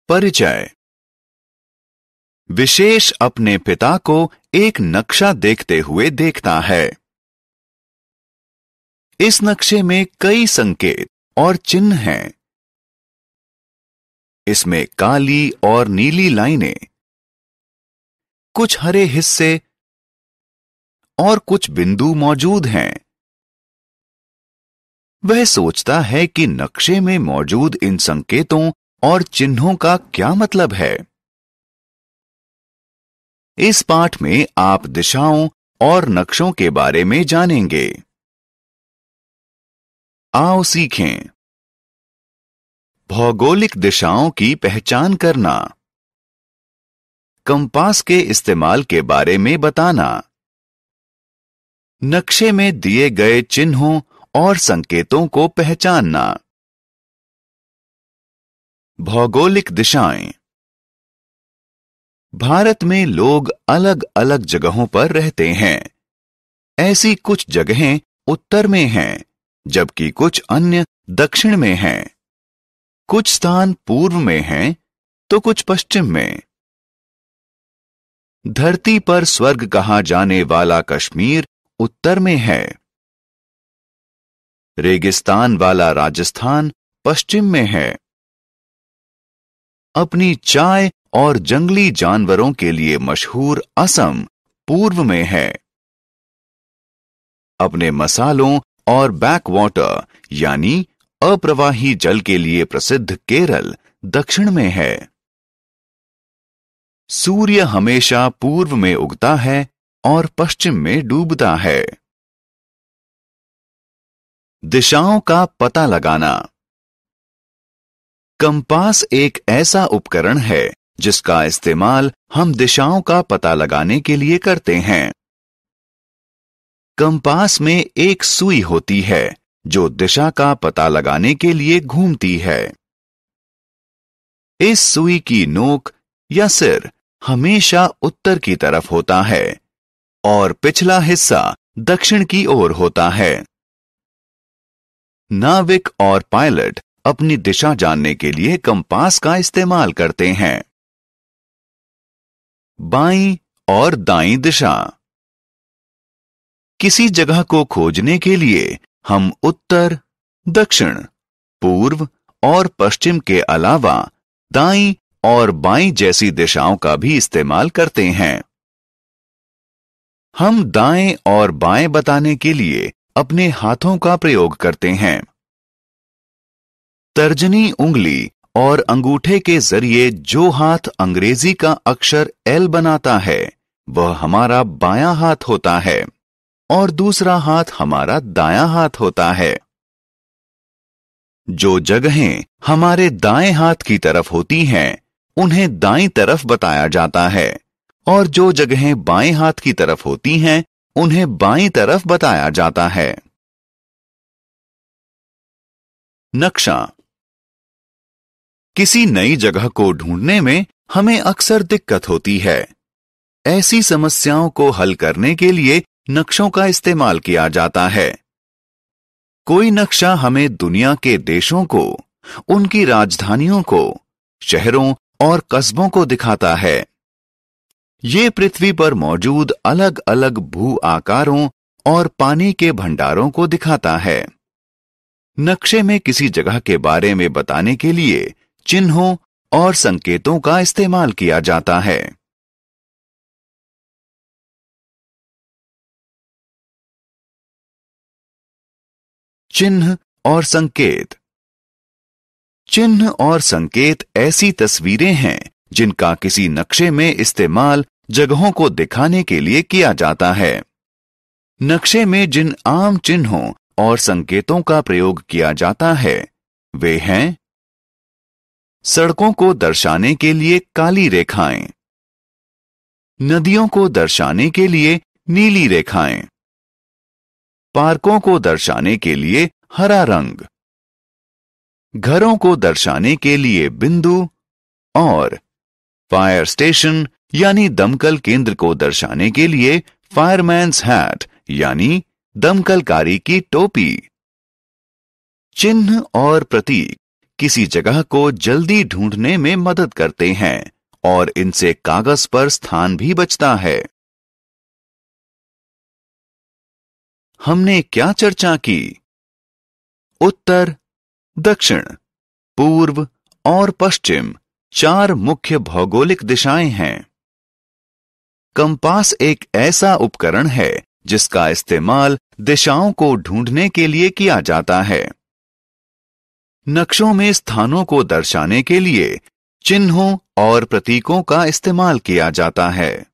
परिचय। विशेष अपने पिता को एक नक्शा देखते हुए देखता है। इस नक्शे में कई संकेत और चिन्ह हैं। इसमें काली और नीली लाइनें, कुछ हरे हिस्से और कुछ बिंदु मौजूद हैं। वह सोचता है कि नक्शे में मौजूद इन संकेतों और चिन्हों का क्या मतलब है। इस पाठ में आप दिशाओं और नक्शों के बारे में जानेंगे। आओ सीखें। भौगोलिक दिशाओं की पहचान करना, कंपास के इस्तेमाल के बारे में बताना, नक्शे में दिए गए चिन्हों और संकेतों को पहचानना। भौगोलिक दिशाएं। भारत में लोग अलग अलग जगहों पर रहते हैं। ऐसी कुछ जगहें उत्तर में हैं, जबकि कुछ अन्य दक्षिण में हैं। कुछ स्थान पूर्व में हैं, तो कुछ पश्चिम में। धरती पर स्वर्ग कहा जाने वाला कश्मीर उत्तर में है। रेगिस्तान वाला राजस्थान पश्चिम में है। अपनी चाय और जंगली जानवरों के लिए मशहूर असम पूर्व में है। अपने मसालों और बैकवाटर यानी अप्रवाही जल के लिए प्रसिद्ध केरल दक्षिण में है। सूर्य हमेशा पूर्व में उगता है और पश्चिम में डूबता है। दिशाओं का पता लगाना। कंपास एक ऐसा उपकरण है जिसका इस्तेमाल हम दिशाओं का पता लगाने के लिए करते हैं। कंपास में एक सुई होती है जो दिशा का पता लगाने के लिए घूमती है। इस सुई की नोक या सिर हमेशा उत्तर की तरफ होता है और पिछला हिस्सा दक्षिण की ओर होता है। नाविक और पायलट अपनी दिशा जानने के लिए कंपास का इस्तेमाल करते हैं। बाईं और दाईं दिशा। किसी जगह को खोजने के लिए हम उत्तर, दक्षिण, पूर्व और पश्चिम के अलावा दाईं और बाईं जैसी दिशाओं का भी इस्तेमाल करते हैं। हम दाएं और बाएं बताने के लिए अपने हाथों का प्रयोग करते हैं। तर्जनी उंगली और अंगूठे के जरिए जो हाथ अंग्रेजी का अक्षर एल बनाता है, वह हमारा बायां हाथ होता है और दूसरा हाथ हमारा दायां हाथ होता है। जो जगहें हमारे दाएं हाथ की तरफ होती हैं, उन्हें दाईं तरफ बताया जाता है और जो जगहें बाएं हाथ की तरफ होती हैं, उन्हें बाईं तरफ बताया जाता है। नक्शा। किसी नई जगह को ढूंढने में हमें अक्सर दिक्कत होती है। ऐसी समस्याओं को हल करने के लिए नक्शों का इस्तेमाल किया जाता है। कोई नक्शा हमें दुनिया के देशों को, उनकी राजधानियों को, शहरों और कस्बों को दिखाता है। ये पृथ्वी पर मौजूद अलग अलग भू आकारों और पानी के भंडारों को दिखाता है। नक्शे में किसी जगह के बारे में बताने के लिए चिन्हों और संकेतों का इस्तेमाल किया जाता है। चिन्ह और संकेत। चिन्ह और संकेत ऐसी तस्वीरें हैं जिनका किसी नक्शे में इस्तेमाल जगहों को दिखाने के लिए किया जाता है। नक्शे में जिन आम चिन्हों और संकेतों का प्रयोग किया जाता है, वे हैं सड़कों को दर्शाने के लिए काली रेखाएं, नदियों को दर्शाने के लिए नीली रेखाएं, पार्कों को दर्शाने के लिए हरा रंग, घरों को दर्शाने के लिए बिंदु और फायर स्टेशन यानी दमकल केंद्र को दर्शाने के लिए फायरमैन्स हैट यानी दमकलकारी की टोपी। चिन्ह और प्रतीक किसी जगह को जल्दी ढूंढने में मदद करते हैं और इनसे कागज पर स्थान भी बचता है। हमने क्या चर्चा की? उत्तर, दक्षिण, पूर्व और पश्चिम 4 मुख्य भौगोलिक दिशाएं हैं। कंपास एक ऐसा उपकरण है जिसका इस्तेमाल दिशाओं को ढूंढने के लिए किया जाता है। नक्शों में स्थानों को दर्शाने के लिए चिन्हों और प्रतीकों का इस्तेमाल किया जाता है।